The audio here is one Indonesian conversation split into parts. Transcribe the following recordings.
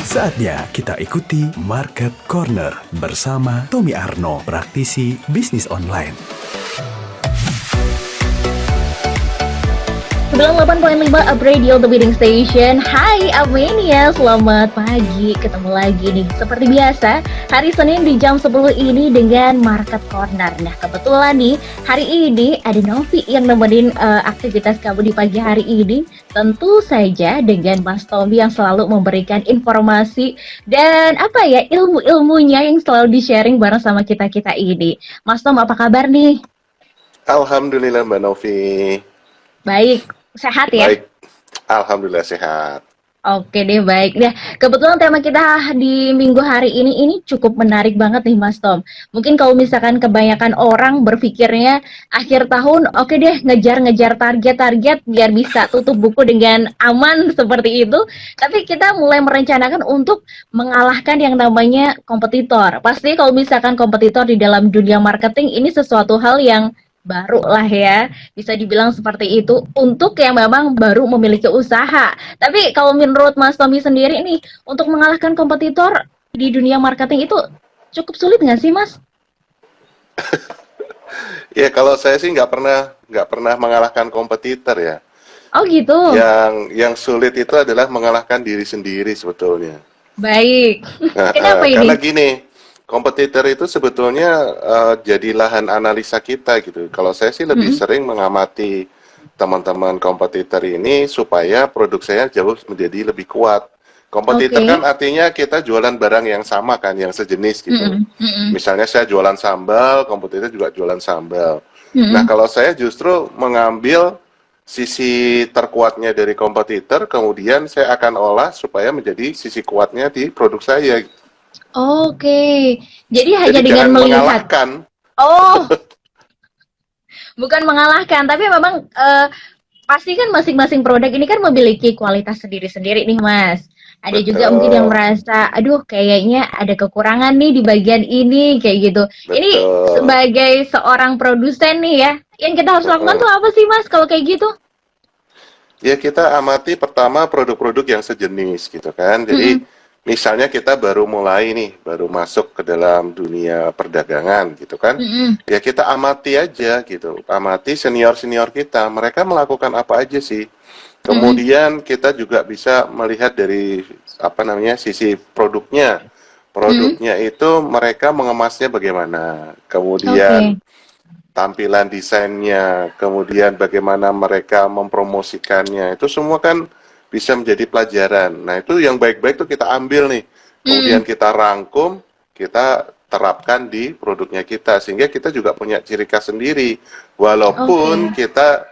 Saatnya kita ikuti Market Corner bersama Tommy Arno, praktisi bisnis online. 98.5 Up Radio, The Leading Station. Hai Amenia, selamat pagi. Ketemu lagi nih, seperti biasa, hari Senin di jam 10 ini dengan Market Corner. Nah, kebetulan nih, hari ini ada Novi yang nemenin aktivitas kamu di pagi hari ini. Tentu saja dengan Mas Tommy yang selalu memberikan informasi dan ilmu-ilmunya yang selalu di-sharing bareng sama kita-kita ini. Mas Tom, apa kabar nih? Alhamdulillah Mbak Novi. Baik, sehat ya? Baik, alhamdulillah sehat. Oke deh, baik. Nah, kebetulan tema kita di minggu hari ini cukup menarik banget nih Mas Tom. Mungkin kalau misalkan kebanyakan orang berpikirnya akhir tahun, oke deh ngejar-ngejar target-target biar bisa tutup buku dengan aman seperti itu. Tapi kita mulai merencanakan untuk mengalahkan yang namanya kompetitor. Pasti kalau misalkan kompetitor di dalam dunia marketing ini sesuatu hal yang baru lah ya, bisa dibilang seperti itu untuk yang memang baru memiliki usaha. Tapi kalau menurut Mas Tommy sendiri nih, untuk mengalahkan kompetitor di dunia marketing itu cukup sulit nggak sih Mas? Ya kalau saya sih nggak pernah mengalahkan kompetitor ya. Oh gitu. Yang sulit itu adalah mengalahkan diri sendiri sebetulnya. Baik. Kenapa ini? Karena gini, kompetitor itu sebetulnya jadi lahan analisa kita gitu. Kalau saya sih lebih sering mengamati teman-teman kompetitor ini supaya produk saya jauh menjadi lebih kuat. Kompetitor kan artinya kita jualan barang yang sama kan, yang sejenis gitu. Misalnya saya jualan sambal, kompetitor juga jualan sambal. Nah kalau saya justru mengambil sisi terkuatnya dari kompetitor, kemudian saya akan olah supaya menjadi sisi kuatnya di produk saya. Oke, jadi hanya dengan melihat. Mengalahkan. Oh, bukan mengalahkan, tapi memang pasti kan masing-masing produk ini kan memiliki kualitas sendiri-sendiri nih Mas. Ada Betul. juga mungkin yang merasa, aduh kayaknya ada kekurangan nih di bagian ini, kayak gitu. Betul. Ini sebagai seorang produsen nih ya, yang kita harus lakukan tuh apa sih Mas kalau kayak gitu? Ya kita amati pertama produk-produk yang sejenis gitu kan. Jadi misalnya kita baru mulai nih, baru masuk ke dalam dunia perdagangan gitu kan. Ya kita amati aja gitu. Amati senior-senior kita, mereka melakukan apa aja sih. Kemudian kita juga bisa melihat dari sisi produknya. Produknya itu mereka mengemasnya bagaimana. Kemudian tampilan desainnya, kemudian bagaimana mereka mempromosikannya, itu semua kan bisa menjadi pelajaran. Nah itu yang baik-baik tuh kita ambil nih, kemudian kita rangkum, kita terapkan di produknya kita, sehingga kita juga punya ciri khas sendiri, walaupun kita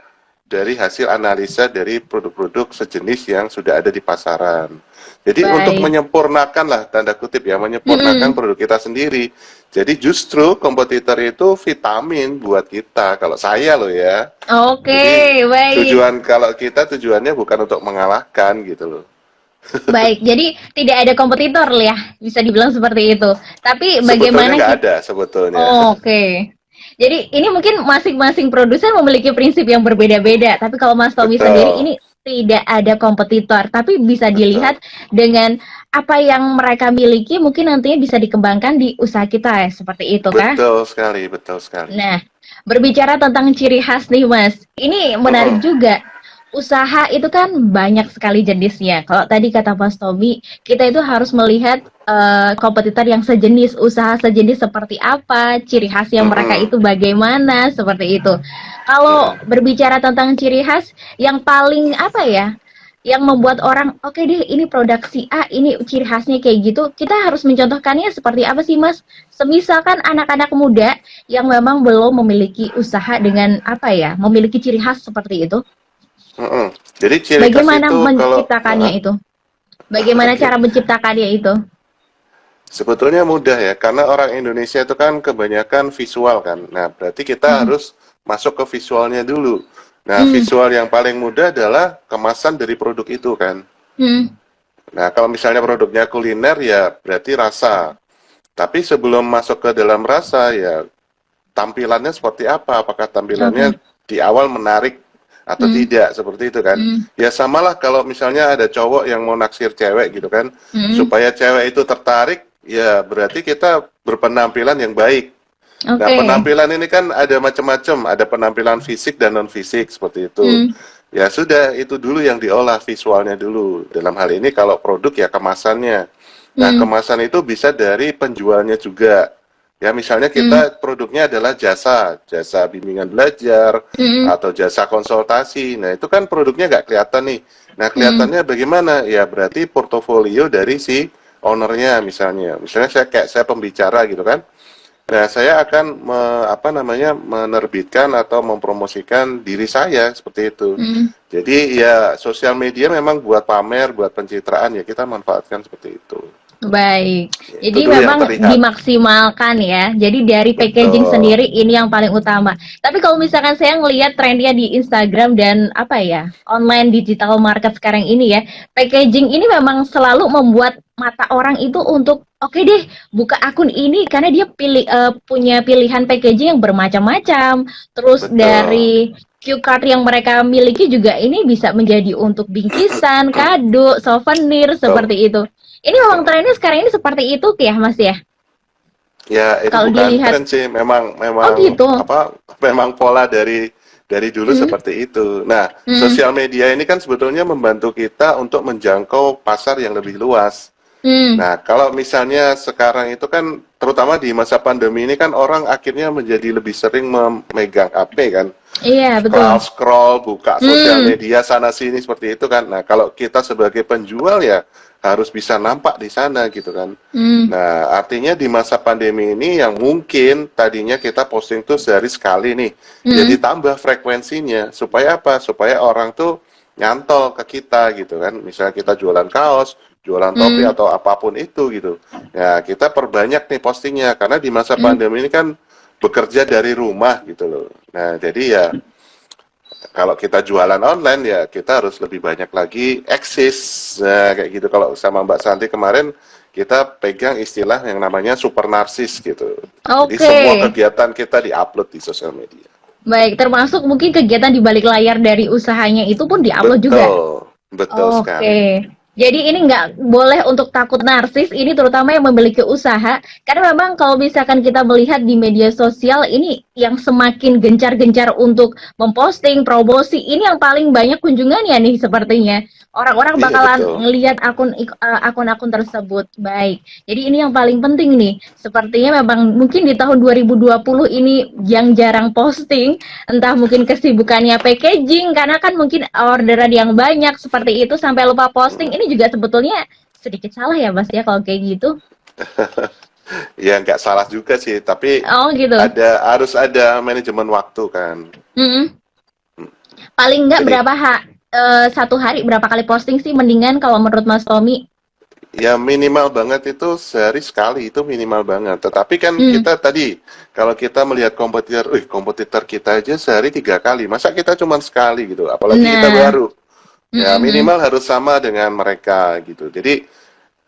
dari hasil analisa dari produk-produk sejenis yang sudah ada di pasaran. Jadi untuk menyempurnakan lah, tanda kutip ya, menyempurnakan produk kita sendiri. Jadi justru kompetitor itu vitamin buat kita, kalau saya loh ya. Oke, baik. Kalau kita tujuannya bukan untuk mengalahkan gitu loh. Baik, jadi tidak ada kompetitor ya, bisa dibilang seperti itu. Tapi bagaimana sebetulnya nggak ada sebetulnya. Oke. Jadi ini mungkin masing-masing produsen memiliki prinsip yang berbeda-beda. Tapi kalau Mas Tommy sendiri ini tidak ada kompetitor, tapi bisa dilihat dengan apa yang mereka miliki, mungkin nantinya bisa dikembangkan di usaha kita ya, seperti itu kan? Betul sekali. Nah, berbicara tentang ciri khas nih Mas, ini menarik juga. Usaha itu kan banyak sekali jenisnya. Kalau tadi kata Mas Tommy, kita itu harus melihat kompetitor yang sejenis, usaha sejenis seperti apa, ciri khas yang mereka itu bagaimana, seperti itu. Kalau berbicara tentang ciri khas, yang paling yang membuat orang, oke deh ini produk si A, ini ciri khasnya kayak gitu, kita harus mencontohkannya seperti apa sih Mas? Semisalkan anak-anak muda yang memang belum memiliki usaha dengan memiliki ciri khas seperti itu. Jadi ciri bagaimana khas itu menciptakannya itu? Bagaimana cara menciptakannya itu? Sebetulnya mudah ya, karena orang Indonesia itu kan kebanyakan visual kan. Nah, berarti kita harus masuk ke visualnya dulu. Nah, visual yang paling mudah adalah kemasan dari produk itu kan. Nah, kalau misalnya produknya kuliner ya berarti rasa. Tapi sebelum masuk ke dalam rasa ya tampilannya seperti apa? Apakah tampilannya di awal menarik atau tidak, seperti itu kan. Ya samalah kalau misalnya ada cowok yang mau naksir cewek gitu kan, supaya cewek itu tertarik, ya berarti kita berpenampilan yang baik. Nah, penampilan ini kan ada macam-macam, ada penampilan fisik dan non fisik seperti itu. Ya sudah, itu dulu yang diolah visualnya dulu. Dalam hal ini kalau produk ya kemasannya. Nah, kemasan itu bisa dari penjualnya juga. Ya, misalnya kita produknya adalah jasa bimbingan belajar atau jasa konsultasi. Nah, itu kan produknya nggak kelihatan nih. Nah, kelihatannya bagaimana? Ya, berarti portofolio dari si ownernya misalnya. Misalnya saya pembicara gitu kan. Nah, saya akan menerbitkan atau mempromosikan diri saya seperti itu. Jadi ya sosial media memang buat pamer, buat pencitraan, ya kita manfaatkan seperti itu. Baik, Ya, jadi itu dulu yang memang terlihat. dimaksimalkan ya. Jadi dari packaging Betul. sendiri ini yang paling utama. Tapi kalau misalkan saya ngelihat trennya di Instagram dan apa ya, online digital market sekarang ini ya, packaging ini memang selalu membuat mata orang itu untuk oke deh buka akun ini karena dia punya pilihan packaging yang bermacam-macam. Terus Betul. dari cue card yang mereka miliki juga ini bisa menjadi untuk bingkisan, kado, souvenir seperti itu. Ini memang trennya sekarang ini seperti itu ya, Mas ya? Ya, itu Kalau bukan dilihat, tren sih, memang oh gitu. memang pola dari dulu seperti itu. Nah, sosial media ini kan sebetulnya membantu kita untuk menjangkau pasar yang lebih luas. Nah, kalau misalnya sekarang itu kan, terutama di masa pandemi ini kan orang akhirnya menjadi lebih sering memegang HP kan. Iya, betul. Scroll, buka sosial media sana sini seperti itu kan. Nah, kalau kita sebagai penjual ya harus bisa nampak di sana gitu kan. Nah, artinya di masa pandemi ini yang mungkin tadinya kita posting tuh sehari sekali nih, jadi tambah frekuensinya supaya apa? Supaya orang tuh nyantol ke kita gitu kan. Misalnya kita jualan kaos, jualan topi atau apapun itu gitu. Ya, kita perbanyak nih postingnya karena di masa pandemi ini kan bekerja dari rumah gitu loh. Nah, jadi ya kalau kita jualan online ya kita harus lebih banyak lagi eksis. Nah, kayak gitu. Kalau sama Mbak Santi kemarin kita pegang istilah yang namanya super narsis gitu. Jadi semua kegiatan kita diupload di sosial media. Baik, termasuk mungkin kegiatan di balik layar dari usahanya itu pun diupload juga. Betul sekali. Jadi ini nggak boleh untuk takut narsis, ini terutama yang memiliki usaha, karena memang kalau misalkan kita melihat di media sosial ini yang semakin gencar-gencar untuk memposting, promosi, ini yang paling banyak kunjungannya nih sepertinya. Orang-orang bakalan ngelihat akun-akun tersebut. Baik, jadi ini yang paling penting nih. Sepertinya memang mungkin di tahun 2020 ini yang jarang posting, entah mungkin kesibukannya packaging, karena kan mungkin orderan yang banyak seperti itu sampai lupa posting. Ini juga sebetulnya sedikit salah ya Mas ya kalau kayak gitu. Ya nggak salah juga sih, tapi gitu. harus ada manajemen waktu kan. Paling nggak satu hari berapa kali posting sih mendingan kalau menurut Mas Tommy? Ya minimal banget itu sehari sekali, itu minimal banget. Tetapi kan kita tadi kalau kita melihat kompetitor kita aja sehari 3 kali, masa kita cuma sekali gitu, apalagi kita baru. Ya minimal harus sama dengan mereka gitu. Jadi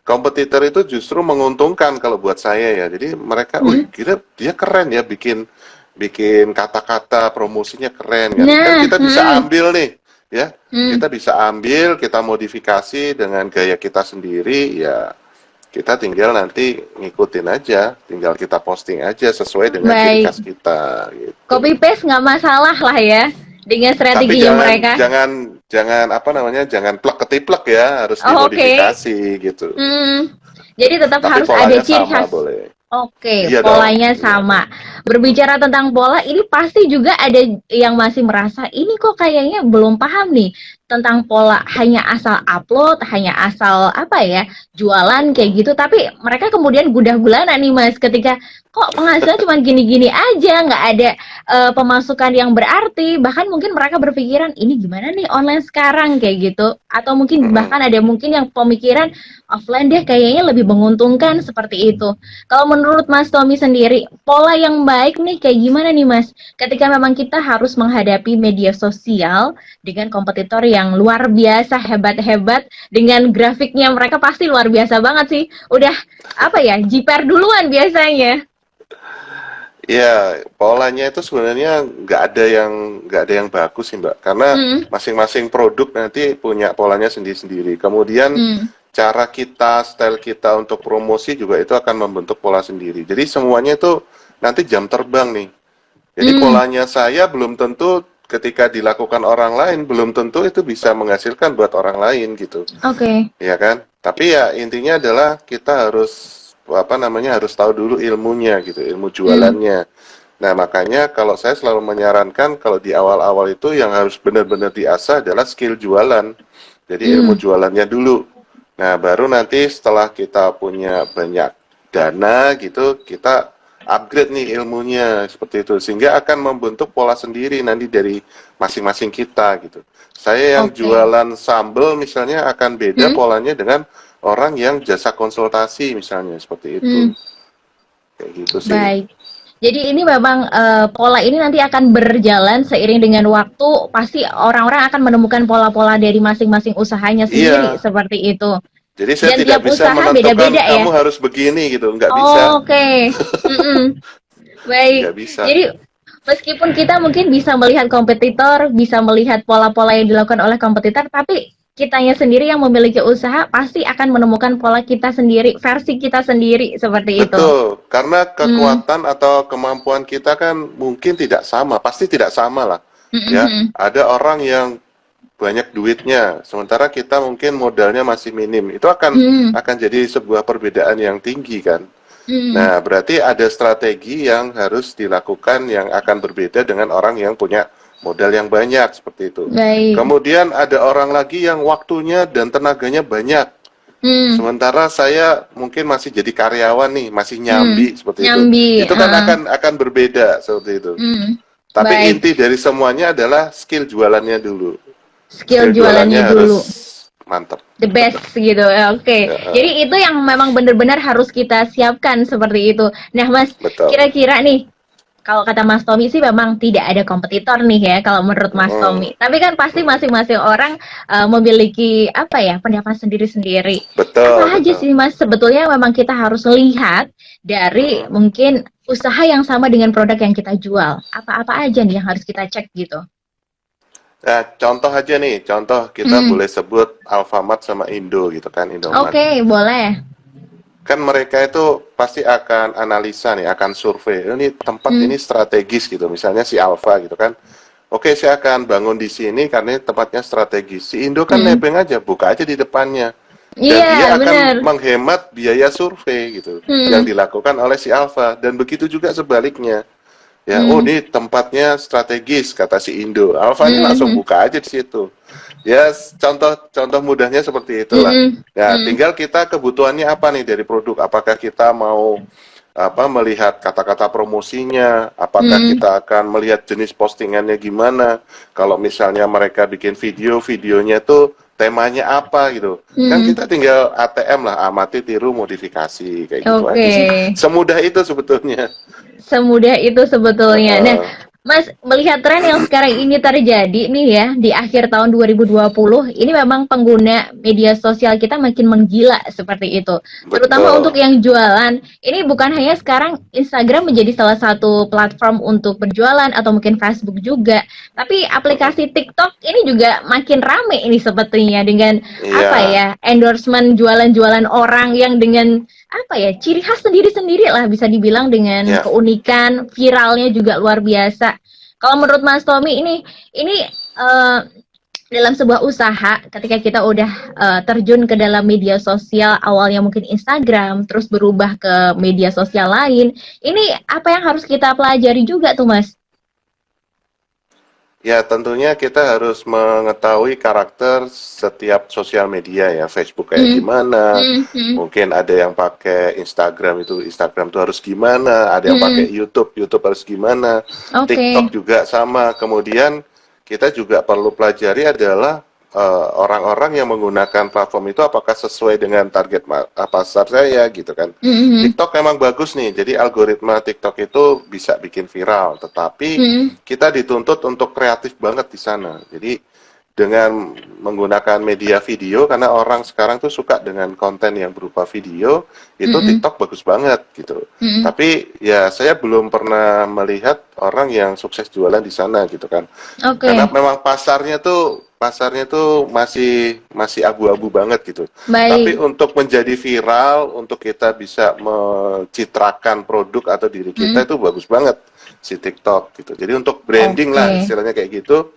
kompetitor itu justru menguntungkan kalau buat saya ya. Jadi mereka, kira dia keren ya bikin kata-kata promosinya keren kan. Kan kita bisa ambil nih. Ya, kita bisa ambil, kita modifikasi dengan gaya kita sendiri, ya kita tinggal nanti ngikutin aja, tinggal kita posting aja sesuai dengan ciri khas kita. Gitu. Copy paste nggak masalah lah ya, dengan strateginya mereka. Jangan plek ketiplek ya, harus dimodifikasi gitu. Jadi tetap harus ada ciri khas. Boleh. Iya polanya sama. Berbicara tentang pola, ini pasti juga ada yang masih merasa ini kok kayaknya belum paham nih tentang pola, hanya asal upload, hanya asal jualan kayak gitu. Tapi mereka kemudian gundah gulana nih Mas, ketika kok penghasilan cuma gini-gini aja, nggak ada pemasukan yang berarti. Bahkan mungkin mereka berpikiran ini gimana nih online sekarang kayak gitu. Atau mungkin bahkan ada mungkin yang pemikiran offline deh kayaknya lebih menguntungkan seperti itu. Kalau menurut Mas Tommy sendiri, pola yang baik nih kayak gimana nih Mas? Ketika memang kita harus menghadapi media sosial dengan kompetitor yang luar biasa hebat-hebat, dengan grafiknya mereka pasti luar biasa banget sih. Udah jiper duluan biasanya. Ya, polanya itu sebenarnya nggak ada yang bagus sih Mbak, karena Mm, masing-masing produk nanti punya polanya sendiri-sendiri. Kemudian mm, cara kita, style kita untuk promosi juga itu akan membentuk pola sendiri. Jadi semuanya itu nanti jam terbang nih. Jadi mm. polanya saya belum tentu ketika dilakukan orang lain belum tentu itu bisa menghasilkan buat orang lain gitu. Oke. Ya kan? Tapi ya intinya adalah kita harus apa namanya harus tahu dulu ilmunya gitu, ilmu Mm, jualannya. Nah, makanya kalau saya selalu menyarankan kalau di awal-awal itu yang harus benar-benar diasah adalah skill jualan. Jadi ilmu mm. jualannya dulu. Nah, baru nanti setelah kita punya banyak dana gitu, kita upgrade nih ilmunya seperti itu sehingga akan membentuk pola sendiri nanti dari masing-masing kita gitu. Saya yang Oke. jualan sambel misalnya akan beda Mm, polanya dengan orang yang jasa konsultasi misalnya seperti itu. mm. Kayak gitu sih. Baik. Jadi ini memang pola ini nanti akan berjalan seiring dengan waktu. Pasti orang-orang akan menemukan pola-pola dari masing-masing usahanya sendiri Iya, seperti itu. jadi saya Dan tidak tiap bisa usaha menentukan beda-beda kamu ya. harus begini gitu, nggak bisa, Oke. Mm-mm. Baik. nggak bisa. Jadi meskipun kita mungkin bisa melihat kompetitor, bisa melihat pola-pola yang dilakukan oleh kompetitor, tapi kitanya sendiri yang memiliki usaha pasti akan menemukan pola kita sendiri, versi kita sendiri seperti itu. Betul, karena Hmm. kekuatan atau kemampuan kita kan mungkin tidak sama, pasti tidak sama lah. Ya, Mm-mm. ada orang yang banyak duitnya, sementara kita mungkin modalnya masih minim. Itu akan Hmm. akan jadi sebuah perbedaan yang tinggi kan. Hmm. Nah, berarti ada strategi yang harus dilakukan yang akan berbeda dengan orang yang punya modal yang banyak seperti itu. Baik. Kemudian ada orang lagi yang waktunya dan tenaganya banyak. Hmm. Sementara saya mungkin masih jadi karyawan nih, masih Hmm. nyambi seperti itu. Nyambi. Itu kan akan berbeda seperti itu. Hmm. Tapi Baik. inti dari semuanya adalah skill jualannya dulu. Skill Skill jualannya jualannya harus dulu. mantap. The best gitu. Ya, oke. Ya, Jadi itu yang memang benar-benar harus kita siapkan seperti itu. Nah, Mas, betul. kira-kira nih kalau kata Mas Tommy sih memang tidak ada kompetitor nih ya kalau menurut Mas Mm, Tommy. Tapi kan pasti mm. masing-masing orang memiliki apa ya pendapat sendiri-sendiri. Betul, Apa aja betul. sih Mas sebetulnya memang kita harus lihat dari Mm. mungkin usaha yang sama dengan produk yang kita jual. Apa-apa aja nih yang harus kita cek gitu. Nah, contoh aja nih, contoh kita Hmm. boleh sebut Alfamart sama Indo gitu kan, Indomart. Oke, boleh. Kan mereka itu pasti akan analisa nih, akan survei. Ini tempat Hmm. ini strategis gitu, misalnya si Alfa gitu kan. Oke, saya akan bangun di sini karena ini tempatnya strategis. Si Indo kan Hmm. nebeng aja, buka aja di depannya. Dan Iya, dia benar. akan menghemat biaya survei gitu, yang Hmm. dilakukan oleh si Alfa. Dan begitu juga sebaliknya. Ya, oh Hmm. ini tempatnya strategis kata si Indo. Alfa ini Hmm. langsung Hmm. buka aja di situ. Ya, contoh mudahnya seperti itulah. Hmm. Ya, Hmm. tinggal kita kebutuhannya apa nih dari produk? Apakah kita mau apa melihat kata-kata promosinya? Apakah Hmm. kita akan melihat jenis postingannya gimana? Kalau misalnya mereka bikin video, videonya tuh temanya apa gitu. Kan Hmm. kita tinggal ATM lah, amati, tiru, modifikasi kayak gitu aja Oke. sih. Semudah itu sebetulnya. Semudah itu sebetulnya. Nah, Heeh. Mas, melihat tren yang sekarang ini terjadi nih ya, di akhir tahun 2020, ini memang pengguna media sosial kita makin menggila seperti itu. Terutama untuk Betul. yang jualan. Ini bukan hanya sekarang Instagram menjadi salah satu platform untuk berjualan atau mungkin Facebook juga, tapi Heeh. aplikasi TikTok ini juga makin rame ini sepertinya dengan apa Iya, ya, endorsement jualan-jualan orang yang dengan apa ya ciri khas sendiri-sendiri lah bisa dibilang dengan ya. keunikan viralnya juga luar biasa. Kalau menurut Mas Tommy ini eh, dalam sebuah usaha ketika kita udah terjun ke dalam media sosial awalnya mungkin Instagram terus berubah ke media sosial lain ini apa yang harus kita pelajari juga tuh Mas? Ya, tentunya kita harus mengetahui karakter setiap sosial media ya. Facebook kayak Hmm, gimana, hmm, hmm, mungkin ada yang pakai Instagram tuh harus gimana, ada yang pakai hmm. YouTube harus gimana, TikTok Oke. juga sama. Kemudian kita juga perlu pelajari adalah orang-orang yang menggunakan platform itu apakah sesuai dengan target pasar saya gitu kan. Hmm, hmm, TikTok memang bagus nih, jadi algoritma TikTok itu bisa bikin viral, tetapi hmm, kita dituntut untuk kreatif banget di sana. Jadi dengan menggunakan media video, karena orang sekarang tuh suka dengan konten yang berupa video, itu Mm-mm. TikTok bagus banget gitu. Mm-mm. Tapi ya saya belum pernah melihat orang yang sukses jualan di sana gitu kan. Karena Oke, memang pasarnya tuh masih masih abu-abu banget gitu. Tapi baik. untuk menjadi viral, untuk kita bisa mencitrakan produk atau diri kita Mm-mm. itu bagus banget si TikTok gitu. Jadi untuk branding lah Oke. istilahnya kayak gitu,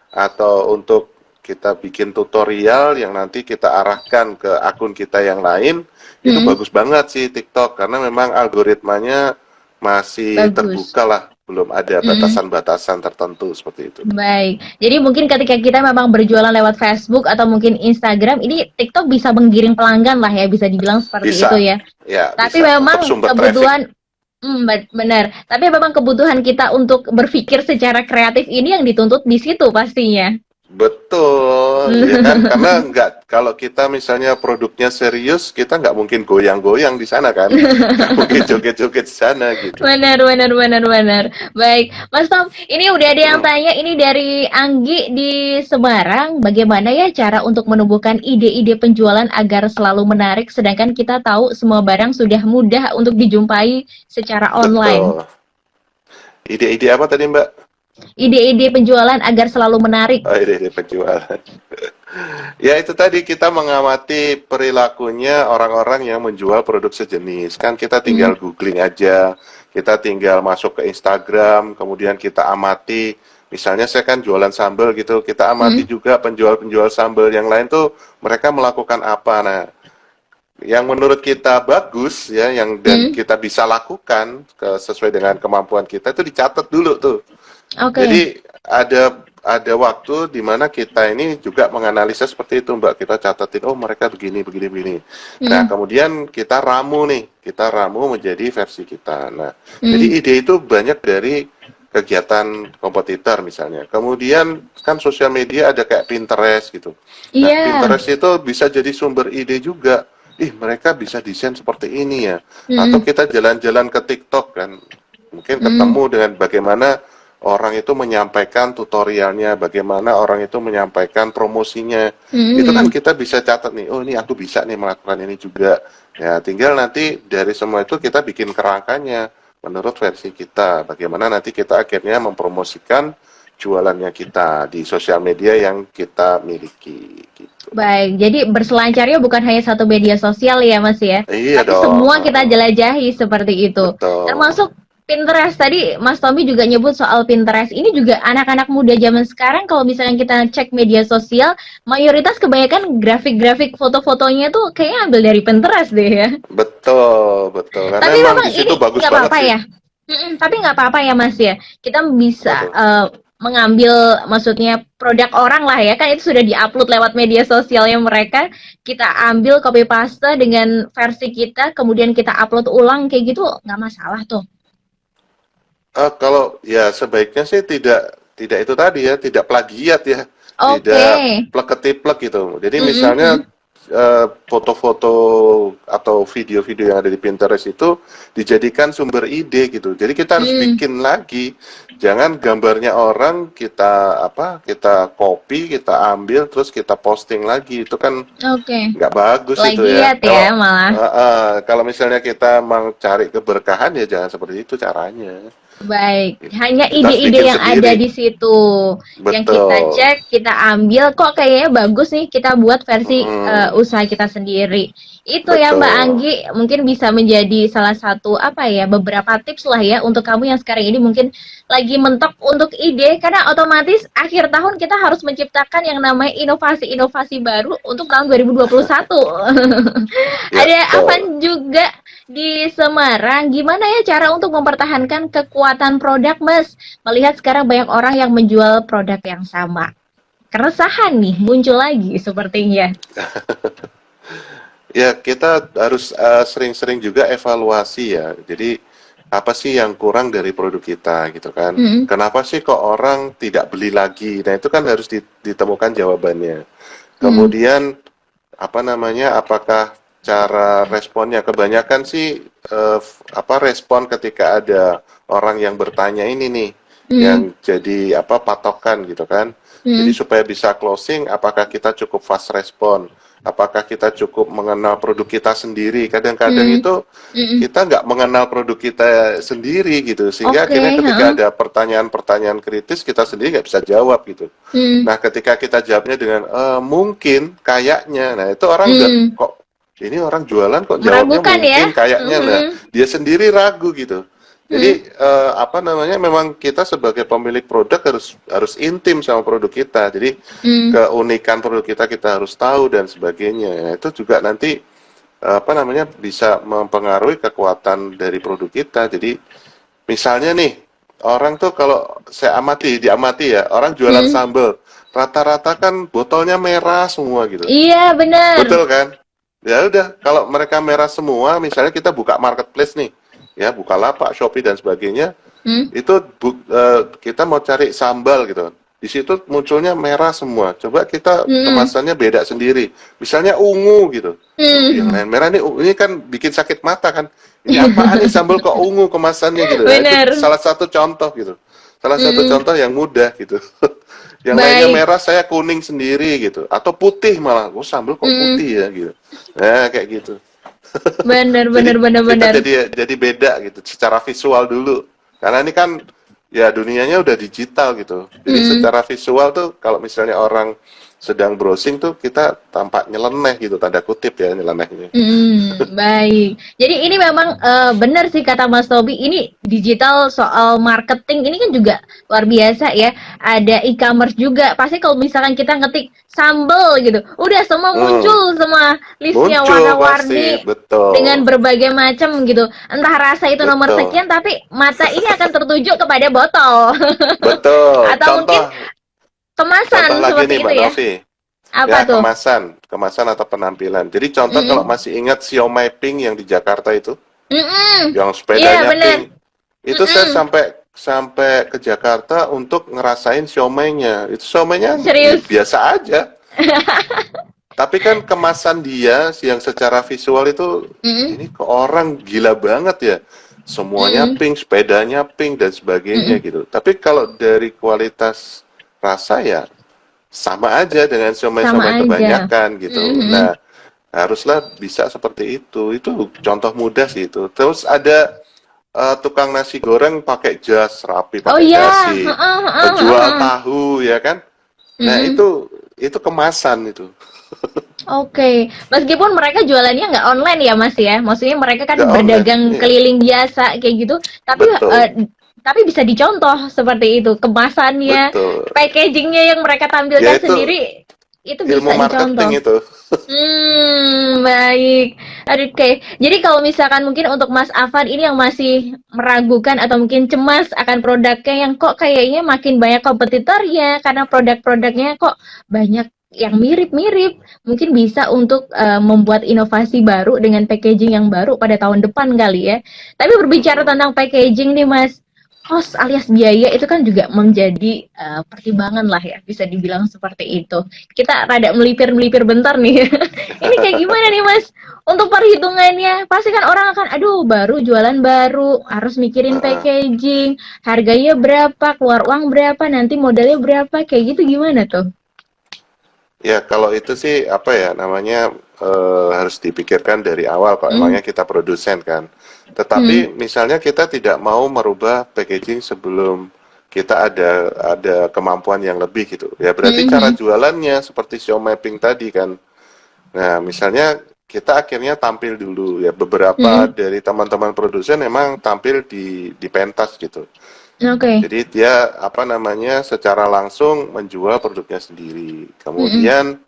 atau untuk kita bikin tutorial yang nanti kita arahkan ke akun kita yang lain, itu Mm-mm. bagus banget sih TikTok, karena memang algoritmanya masih Bagus. terbuka lah, belum ada Mm-mm. batasan-batasan tertentu seperti itu. Baik. Jadi mungkin ketika kita memang berjualan lewat Facebook atau mungkin Instagram, ini TikTok bisa menggiring pelanggan lah ya, bisa dibilang seperti itu Bisa, ya. ya Tapi bisa untuk memang sumber traffic. kebutuhan, benar. Tapi memang kebutuhan kita untuk berpikir secara kreatif ini yang dituntut di situ pastinya. Betul, ya kan? Karena nggak, kalau kita misalnya produknya serius, kita nggak mungkin goyang-goyang di sana kan, nggak mungkin joget-joget di sana gitu. Benar, benar, benar, benar. Baik, Mas Tom, ini udah ada yang Mm. tanya, ini dari Anggi di Semarang, bagaimana ya cara untuk menumbuhkan ide-ide penjualan agar selalu menarik, sedangkan kita tahu semua barang sudah mudah untuk dijumpai secara online. Betul. Ide-ide apa tadi Mbak? Ide-ide penjualan agar selalu menarik. Oh, ide-ide penjualan. Ya itu tadi, kita mengamati perilakunya orang-orang yang menjual produk sejenis. Kan kita Hmm, tinggal googling aja, kita tinggal masuk ke Instagram, kemudian kita amati. Misalnya saya kan jualan sambal gitu, kita amati hmm, juga penjual-penjual sambal yang lain tuh mereka melakukan apa. Nah, yang menurut kita bagus ya, yang dan hmm. kita bisa lakukan sesuai dengan kemampuan kita itu dicatat dulu tuh. Oke. Jadi ada waktu di mana kita ini juga menganalisa seperti itu Mbak. Kita catatin, oh mereka begini, begini, begini. Nah, Hmm, kemudian kita ramu nih, kita ramu menjadi versi kita. Nah, jadi hmm. ide itu banyak dari kegiatan kompetitor misalnya. Kemudian kan sosial media ada kayak Pinterest gitu. Nah, Iya. Pinterest itu bisa jadi sumber ide juga. Ih, mereka bisa desain seperti ini ya. Atau Hmm, kita jalan-jalan ke TikTok kan, mungkin hmm, ketemu dengan bagaimana orang itu menyampaikan tutorialnya, bagaimana orang itu menyampaikan promosinya. Itu kan hmm. kita bisa catat nih, oh ini aku bisa nih melakukan ini juga. Ya, tinggal nanti dari semua itu kita bikin kerangkanya menurut versi kita. Bagaimana nanti kita akhirnya mempromosikan jualannya kita di sosial media yang kita miliki gitu. Baik, jadi berselancarnya bukan hanya satu media sosial ya Mas ya, Iya tapi dong, semua kita jelajahi seperti itu. betul. Termasuk Pinterest tadi Mas Tommy juga nyebut soal Pinterest. Ini juga anak-anak muda zaman sekarang kalau misalnya kita cek media sosial, mayoritas kebanyakan grafik-grafik foto-fotonya tuh kayaknya ambil dari Pinterest deh ya. Betul, betul. Karena Tapi emang memang di situ ini bagus nggak banget apa-apa sih. ya. Tapi nggak apa-apa ya Mas ya. Kita Apa bisa tuh? mengambil maksudnya produk orang lah ya kan itu sudah diupload lewat media sosialnya mereka. Kita ambil copy paste dengan versi kita, kemudian kita upload ulang kayak gitu nggak masalah tuh. Kalau ya sebaiknya sih tidak tidak itu tadi ya, tidak plagiat ya, Oke. tidak plek-ketiplek gitu. Jadi misalnya Mm-mm. foto-foto atau video-video yang ada di Pinterest itu dijadikan sumber ide gitu. Jadi kita harus Mm. bikin lagi. Jangan gambarnya orang kita copy, kita ambil terus kita posting lagi. Itu kan Oke. nggak bagus itu ya. Plagiat ya Kalau malah. kalau misalnya kita mencari keberkahan ya jangan seperti itu caranya. Baik, hanya Kita harus ide-ide bikin yang ada sendiri. di situ yang kita Betul. cek, kita ambil, kok kayaknya bagus nih, kita buat versi Mm, usaha kita sendiri. Itu ya Mbak betul. Anggi, mungkin bisa menjadi salah satu apa ya, beberapa tips lah ya untuk kamu yang sekarang ini mungkin lagi mentok untuk ide, karena otomatis akhir tahun kita harus menciptakan yang namanya inovasi-inovasi baru untuk tahun 2021. Ya, Ada apa betul. juga di Semarang, gimana ya cara untuk mempertahankan kekuatan produk, Mas? Melihat sekarang banyak orang yang menjual produk yang sama. Keresahan nih muncul lagi sepertinya. Ya, kita harus sering-sering juga evaluasi ya. Jadi, apa sih yang kurang dari produk kita gitu kan? Mm, Kenapa sih kok orang tidak beli lagi? Nah, itu kan harus ditemukan jawabannya. mm, Kemudian, apa namanya, apakah cara responnya? Kebanyakan sih, respon ketika ada orang yang bertanya ini nih, mm, yang jadi patokan gitu kan. Jadi Mm, supaya bisa closing, apakah kita cukup fast respon, apakah kita cukup mengenal produk kita sendiri. Kadang-kadang mm, itu mm. kita nggak mengenal produk kita sendiri gitu, sehingga Oke, akhirnya ketika heeh. ada pertanyaan-pertanyaan kritis kita sendiri nggak bisa jawab gitu. Mm, Nah, ketika kita jawabnya dengan mungkin, kayaknya, nah itu orang udah mm. kok ini orang jualan kok jawabnya Meragukan ya? mungkin, kayaknya, nah Mhm, dia sendiri ragu gitu. mhm, Jadi apa namanya, memang kita sebagai pemilik produk harus harus intim sama produk kita. Jadi mm. keunikan produk kita harus tahu dan sebagainya. Nah, itu juga nanti apa namanya bisa mempengaruhi kekuatan dari produk kita. Jadi misalnya nih, orang tuh kalau saya diamati ya, orang jualan Mhm. sambal, rata-rata kan botolnya merah semua gitu. Iya benar. Betul kan? Ya udah, kalau mereka merah semua, misalnya kita buka marketplace nih, ya Bukalapak, Shopee dan sebagainya, Hmm, itu kita mau cari sambal gitu. Di situ munculnya merah semua. Coba kita mhm, kemasannya beda sendiri. Misalnya ungu gitu. Loh, yang mhm. lain merah nih, ini kan bikin sakit mata kan. Ini apaan nih sambal kok ungu kemasannya gitu. Nah, itu Benar. salah satu contoh gitu. Salah satu Mhm. contoh yang mudah gitu. Yang lainnya Baik. merah, saya kuning sendiri gitu. Atau putih malah. Oh, sambal kok Mhm. putih ya gitu. Nah, kayak gitu. Benar Jadi benar benar kita benar. jadi beda gitu secara visual dulu. Karena ini kan ya dunianya udah digital gitu. Jadi Mhm. secara visual tuh kalau misalnya orang sedang browsing tuh kita tampak nyeleneh gitu, tanda kutip ya nyelenehnya. Baik. Jadi ini memang benar sih kata Mas Tobi. Ini digital soal marketing ini kan juga luar biasa ya. Ada e-commerce juga. Pasti kalau misalkan kita ngetik sambel gitu, udah semua Hmm, muncul semua listnya muncul pasti, warna-warni betul, dengan berbagai macam gitu. Entah rasa itu nomor betul, sekian, tapi mata ini akan tertuju kepada botol. betul. Atau mungkin Contoh kemasan lagi nih seperti itu Mbak ya. Novi. Apa Ya, tuh? kemasan atau penampilan. Jadi contoh kalau Mm-mm. masih ingat Xiaomi Pink yang di Jakarta itu, Mm-mm. yang Iya sepedanya benar. pink, itu saya Mm-mm. sampai ke Jakarta untuk ngerasain siomaynya. Itu siomaynya ya Serius. biasa aja. Tapi kan kemasan dia yang secara visual itu Mm-mm. ini ke orang gila banget ya. Semuanya Mm-mm. pink, sepedanya pink dan sebagainya Mm-mm. gitu. Tapi kalau dari kualitas rasa ya sama aja dengan Sama siomay-siomay aja. kebanyakan gitu. Mm-mm. Nah, haruslah bisa seperti itu. Itu contoh mudah sih itu. Terus ada tukang nasi goreng pakai jas rapi, Oh pakai iya. dasi, Heeh, heeh, penjual heeh. tahu ya kan. Nah Mm-mm. itu kemasan itu, Oke, meskipun mereka jualannya nggak online ya Mas ya, maksudnya mereka kan nggak online, berdagang iya keliling biasa kayak gitu, betul tapi bisa dicontoh seperti itu, kemasannya, betul. packagingnya yang mereka Ya tampilkan itu sendiri, itu ilmu bisa marketing dicontoh. itu. Baik. Aduh, oke. Jadi kalau misalkan mungkin untuk Mas Afan ini yang masih meragukan atau mungkin cemas akan produknya yang kok kayaknya makin banyak kompetitornya karena produk-produknya kok banyak yang mirip-mirip. Mungkin bisa untuk membuat inovasi baru dengan packaging yang baru pada tahun depan kali ya. Tapi berbicara Mm-mm. tentang packaging nih Mas, cost alias biaya itu kan juga menjadi pertimbangan lah ya, bisa dibilang seperti itu. Kita rada melipir-melipir bentar nih. Ini kayak gimana nih Mas? Untuk perhitungannya, pasti kan orang akan, aduh baru jualan baru, harus mikirin Heeh. packaging, harganya berapa, keluar uang berapa, nanti modalnya berapa, kayak gitu gimana tuh? Ya kalau itu sih apa ya namanya harus dipikirkan dari awal kalau Hmm, emangnya kita produsen kan. hmm, Tetapi misalnya kita tidak mau merubah packaging sebelum kita ada kemampuan yang lebih gitu. Ya berarti hmm, cara hmm, jualannya seperti show mapping tadi kan. Nah, misalnya kita akhirnya tampil dulu ya beberapa hmm. dari teman-teman produsen memang tampil di pentas gitu. Oke, Jadi dia apa namanya secara langsung menjual produknya sendiri. hmm, Kemudian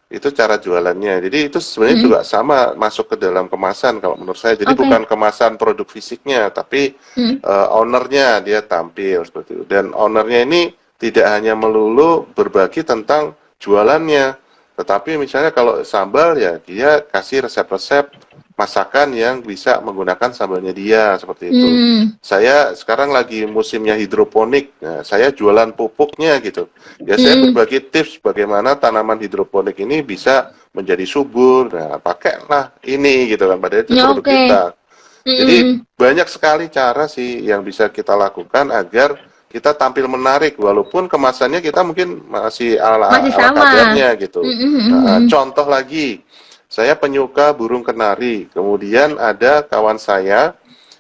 itu cara jualannya. Jadi itu sebenarnya hmm, juga sama masuk ke dalam kemasan kalau menurut saya. Jadi oke, bukan kemasan produk fisiknya, tapi hmm, ownernya dia tampil seperti itu. Dan ownernya ini tidak hanya melulu berbagi tentang jualannya, tetapi misalnya kalau sambal ya dia kasih resep-resep masakan yang bisa menggunakan sambalnya dia seperti itu. hmm, Saya sekarang lagi musimnya hidroponik, nah, saya jualan pupuknya gitu. Ya saya hmm. berbagi tips bagaimana tanaman hidroponik ini bisa menjadi subur. Nah, pakailah ini gitu kan, padahal itu produk Oke, kita. hmm, Jadi hmm, banyak sekali cara sih yang bisa kita lakukan agar kita tampil menarik walaupun kemasannya kita mungkin masih Masih ala sama. kadarnya gitu. Mm-mm. Contoh lagi, saya penyuka burung kenari, kemudian ada kawan saya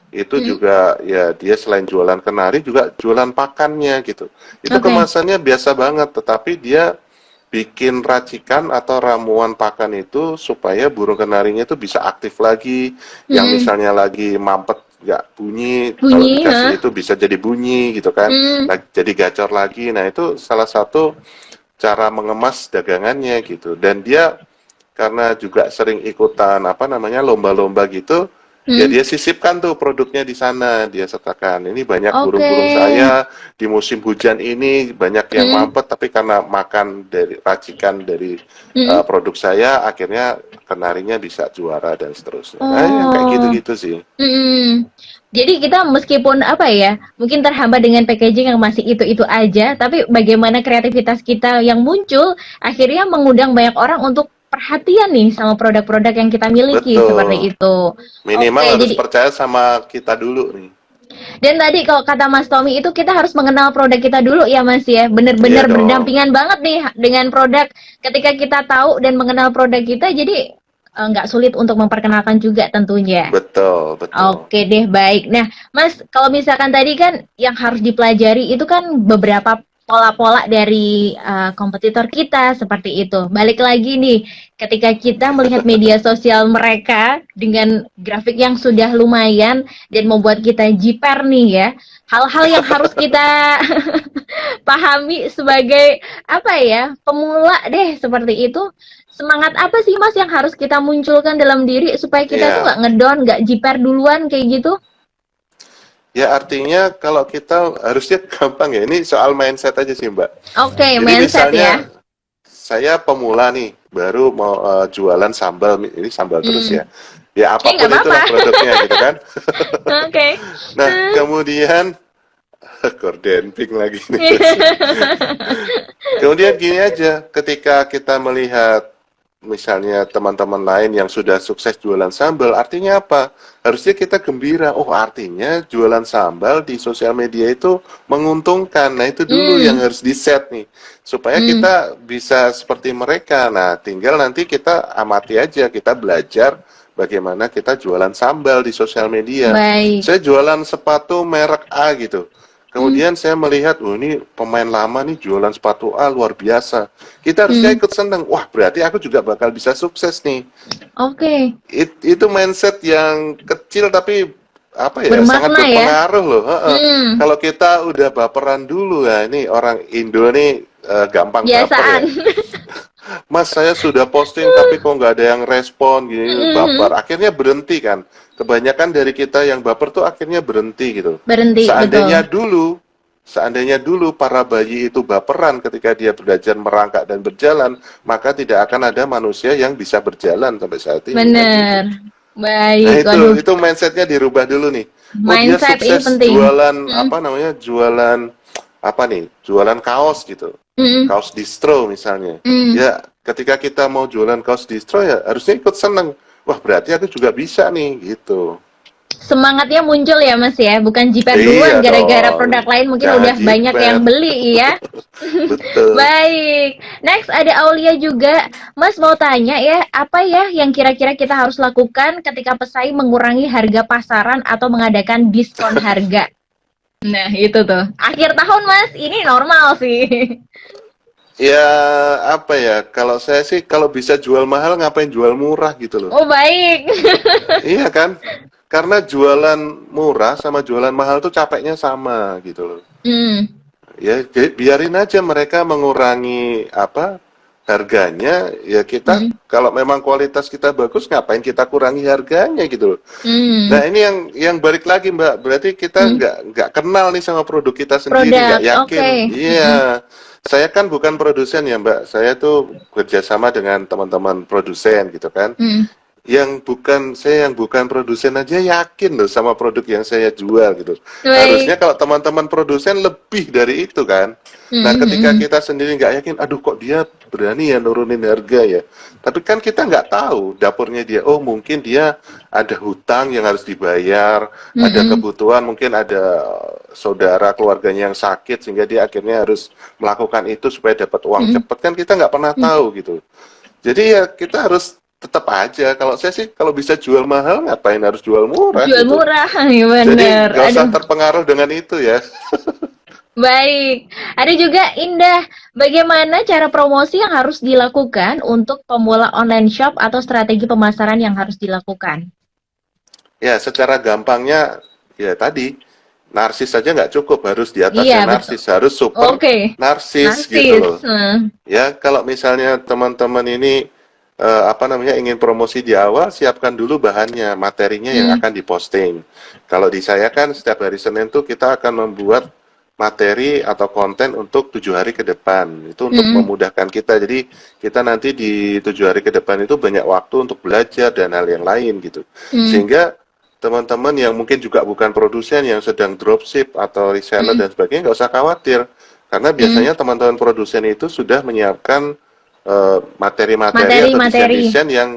itu juga ya dia selain jualan kenari juga jualan pakannya gitu. Itu Oke. kemasannya biasa banget, tetapi dia bikin racikan atau ramuan pakan itu supaya burung kenarinya itu bisa aktif lagi, yang Mm-mm. misalnya lagi mampet nggak bunyi, kalau Bunyi, dikasih ha? itu bisa jadi bunyi gitu kan, Mm. jadi gacor lagi. Nah itu salah satu cara mengemas dagangannya gitu. Dan dia karena juga sering ikutan apa namanya lomba-lomba gitu, ya Mm. dia sisipkan tuh produknya di sana, dia sertakan ini banyak Oke. burung-burung saya di musim hujan ini banyak yang Mm. mampet, tapi karena makan dari racikan dari Mm. produk saya akhirnya kenarinya bisa juara dan seterusnya. Nah, yang kayak Oh. gitu-gitu sih. Mm. Jadi kita meskipun apa ya, mungkin terhambat dengan packaging yang masih itu-itu aja, tapi bagaimana kreativitas kita yang muncul akhirnya mengundang banyak orang untuk perhatian nih sama produk-produk yang kita miliki seperti Betul. itu. Oke, Minimal harus jadi percaya sama kita dulu nih. dan tadi kalau kata Mas Tommy itu kita harus mengenal produk kita dulu ya Mas ya. Iya Bener-bener dong. berdampingan banget nih dengan produk. Ketika kita tahu dan mengenal produk kita, jadi nggak sulit untuk memperkenalkan juga tentunya. Betul, betul. Oke deh, baik. Nah, Mas, kalau misalkan tadi kan yang harus dipelajari itu kan beberapa pola-pola dari kompetitor kita seperti itu. Balik lagi nih, ketika kita melihat media sosial mereka dengan grafik yang sudah lumayan dan membuat kita jiper nih ya, hal-hal yang harus kita pahami sebagai apa ya, pemula deh seperti itu. Semangat apa sih Mas yang harus kita munculkan dalam diri supaya kita tuh Iya. nggak ngedon, nggak jiper duluan kayak gitu? Ya artinya kalau kita harusnya gampang ya. Ini soal mindset aja sih Mbak. Oke, Jadi mindset misalnya ya. saya pemula nih, baru mau jualan sambal, ini sambal terus Hmm. ya. Ya Nggak apapun apa-apa. itulah produknya gitu kan. Oke. Nah kemudian gorden pink lagi nih. Kemudian gini aja, ketika kita melihat misalnya teman-teman lain yang sudah sukses jualan sambal, artinya apa? Harusnya kita gembira. Oh, artinya jualan sambal di sosial media itu menguntungkan. Nah, itu dulu yang Hmm. harus di-set nih. Supaya Hmm. kita bisa seperti mereka. Nah, tinggal nanti kita amati aja, kita belajar bagaimana kita jualan sambal di sosial media. Baik. Saya jualan sepatu merek A gitu. Hmm. Kemudian saya melihat, oh ini pemain lama nih jualan sepatu A luar biasa. Kita harusnya ikut senang. Wah, berarti aku juga bakal bisa sukses nih. Oke. Itu mindset yang kecil tapi apa ya, sangat Bermakna ya. berpengaruh loh. Hmm. Kalau kita udah baperan dulu ya, ini orang Indo nih gampang baper Biasaan. ya. Mas, saya sudah posting tapi kok nggak ada yang respon gini, baper. Akhirnya berhenti kan. Kebanyakan dari kita yang baper tuh akhirnya berhenti gitu. Berhenti, Seandainya dulu para bayi itu baperan ketika dia belajar merangkak dan berjalan, maka tidak akan ada manusia yang bisa berjalan sampai saat ini. bener. Kan gitu. Baik. Nah Waduh. itu mindsetnya dirubah dulu nih. Oh dia Mindset ini sukses penting. jualan apa namanya, jualan apa nih, jualan kaos gitu, Hmm. kaos distro misalnya. Hmm. Ya ketika kita mau jualan kaos distro ya harusnya ikut seneng. Wah berarti aku juga bisa nih gitu. Semangatnya muncul ya Mas ya, bukan jiper Iya duluan gara-gara dong. produk lain mungkin Jangan udah banyak jiper. yang beli ya. Betul. Baik. Next ada Aulia juga. Mas mau tanya ya, apa ya yang kira-kira kita harus lakukan ketika pesaing mengurangi harga pasaran atau mengadakan diskon harga? Nah, itu tuh. Akhir tahun Mas, ini normal sih. Ya apa ya, kalau saya sih kalau bisa jual mahal ngapain jual murah gitu loh. Oh, baik. Iya kan? Karena jualan murah sama jualan mahal tuh capeknya sama gitu loh. Hmm. Ya biarin aja mereka mengurangi apa harganya, ya kita kalau memang kualitas kita bagus ngapain kita kurangi harganya gitu loh. Hmm. Nah ini yang balik lagi Mbak, berarti kita nggak kenal nih sama produk kita sendiri, nggak Produk, yakin. oke. Iya, saya kan bukan produsen ya Mbak, saya tuh kerjasama dengan teman-teman produsen gitu kan. Hmm. Saya yang bukan produsen aja yakin loh sama produk yang saya jual gitu. Baik. Harusnya kalau teman-teman produsen lebih dari itu kan. Nah ketika kita sendiri nggak yakin, aduh kok dia berani ya nurunin harga ya. Tapi kan kita nggak tahu dapurnya dia. Oh mungkin dia ada hutang yang harus dibayar, ada kebutuhan, mungkin ada saudara keluarganya yang sakit sehingga dia akhirnya harus melakukan itu supaya dapat uang cepat. Kan kita nggak pernah tahu gitu. Jadi ya kita harus tetap aja. Kalau saya sih kalau bisa jual mahal ngapain harus jual murah? Jual gitu. murah, ya bener. Jadi nggak usah Aduh. terpengaruh dengan itu ya. Baik, ada juga Indah. Bagaimana cara promosi yang harus dilakukan untuk pemula online shop atau strategi pemasaran yang harus dilakukan? Ya, secara gampangnya ya tadi narsis saja nggak cukup, harus di Iya, atasnya betul. narsis, harus super Oke, narsis gitu narsis. loh. Ya, kalau misalnya teman-teman ini ingin promosi di awal, siapkan dulu bahannya, materinya yang akan diposting. Kalau di saya kan setiap hari Senin tuh kita akan membuat materi atau konten untuk 7 hari ke depan. Itu untuk memudahkan kita. Jadi kita nanti di 7 hari ke depan itu banyak waktu untuk belajar dan hal yang lain gitu. Sehingga teman-teman yang mungkin juga bukan produsen yang sedang dropship atau reseller dan sebagainya nggak usah khawatir. Karena biasanya teman-teman produsen itu sudah menyiapkan materi-materi atau desain-desain yang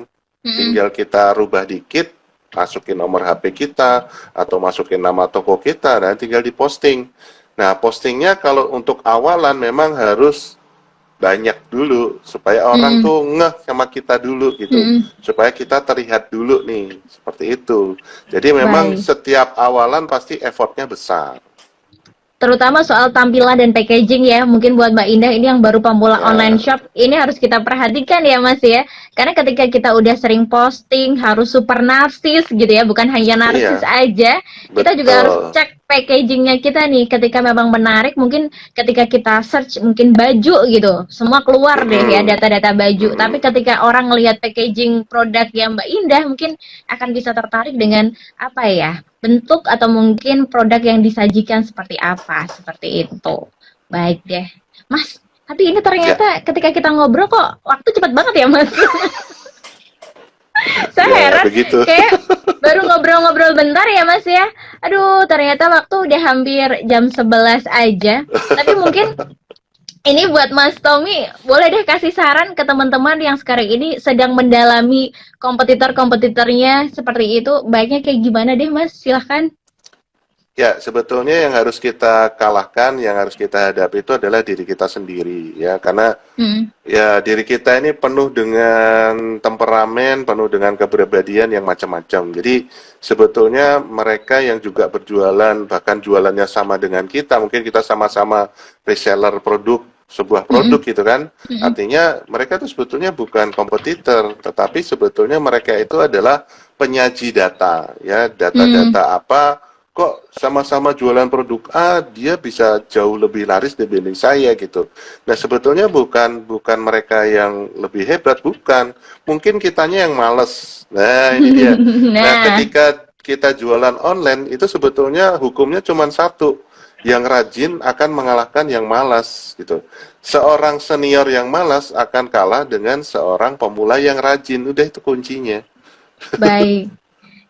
tinggal kita rubah dikit, masukin nomor HP kita atau masukin nama toko kita dan tinggal diposting. Nah, postingnya kalau untuk awalan memang harus banyak dulu supaya orang tuh ngeh sama kita dulu gitu, supaya kita terlihat dulu nih, seperti itu. Jadi memang setiap awalan pasti effortnya besar. Terutama soal tampilan dan packaging ya, mungkin buat Mbak Indah ini yang baru pemula online shop, ini harus kita perhatikan ya Mas ya. Karena ketika kita udah sering posting, harus super narsis gitu ya, bukan hanya narsis aja. Kita juga harus cek packagingnya kita nih, ketika memang menarik, mungkin ketika kita search mungkin baju gitu, semua keluar deh ya data-data baju. Tapi ketika orang ngelihat packaging produk yang Mbak Indah, mungkin akan bisa tertarik dengan apa ya, bentuk atau mungkin produk yang disajikan seperti apa, seperti itu. Baik deh, Mas. Tapi ini ternyata ketika kita ngobrol kok waktu cepat banget ya, Mas. Saya heran, begitu. kayak baru ngobrol-ngobrol bentar ya Mas ya. Aduh, ternyata waktu udah hampir jam 11 aja. Tapi mungkin ini buat Mas Tommy, boleh deh kasih saran ke teman-teman yang sekarang ini sedang mendalami kompetitor-kompetitornya seperti itu. Baiknya kayak gimana deh Mas, silahkan. Ya, sebetulnya yang harus kita kalahkan, yang harus kita hadapi itu adalah diri kita sendiri ya, karena ya diri kita ini penuh dengan temperamen, penuh dengan kepribadian yang macam-macam. Jadi sebetulnya mereka yang juga berjualan, bahkan jualannya sama dengan kita, mungkin kita sama-sama reseller produk, sebuah produk gitu kan, artinya mereka itu sebetulnya bukan kompetitor, tetapi sebetulnya mereka itu adalah penyaji data, ya, data-data apa, kok sama-sama jualan produk A, dia bisa jauh lebih laris dibanding saya gitu. Nah sebetulnya bukan mereka yang lebih hebat, bukan. Mungkin kitanya yang males. Nah ini dia. Nah ketika kita jualan online, itu sebetulnya hukumnya cuma satu. Yang rajin akan mengalahkan yang malas gitu. Seorang senior yang malas akan kalah dengan seorang pemula yang rajin. Udah itu kuncinya. Baik.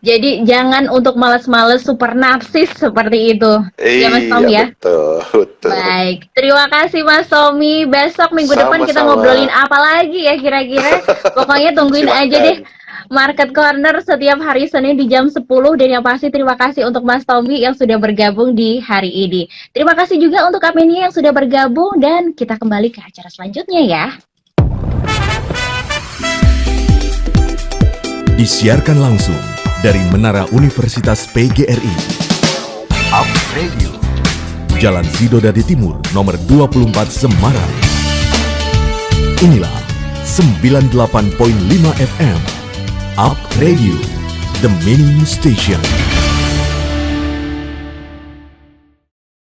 Jadi jangan untuk males-males super narsis seperti itu. Ya Mas Tommy ya. Betul. Baik. Terima kasih Mas Tommy. Besok minggu depan kita ngobrolin apa lagi ya kira-kira. Pokoknya tungguin aja deh Market Corner setiap hari Senin di jam 10. Dan yang pasti terima kasih untuk Mas Tommy yang sudah bergabung di hari ini. Terima kasih juga untuk Apenia yang sudah bergabung. Dan kita kembali ke acara selanjutnya ya. Disiarkan langsung dari Menara Universitas PGRI. Up Radio. Jalan Sidodadi Timur, nomor 24 Semarang. Inilah 98.5 FM. Up Radio, the mini station.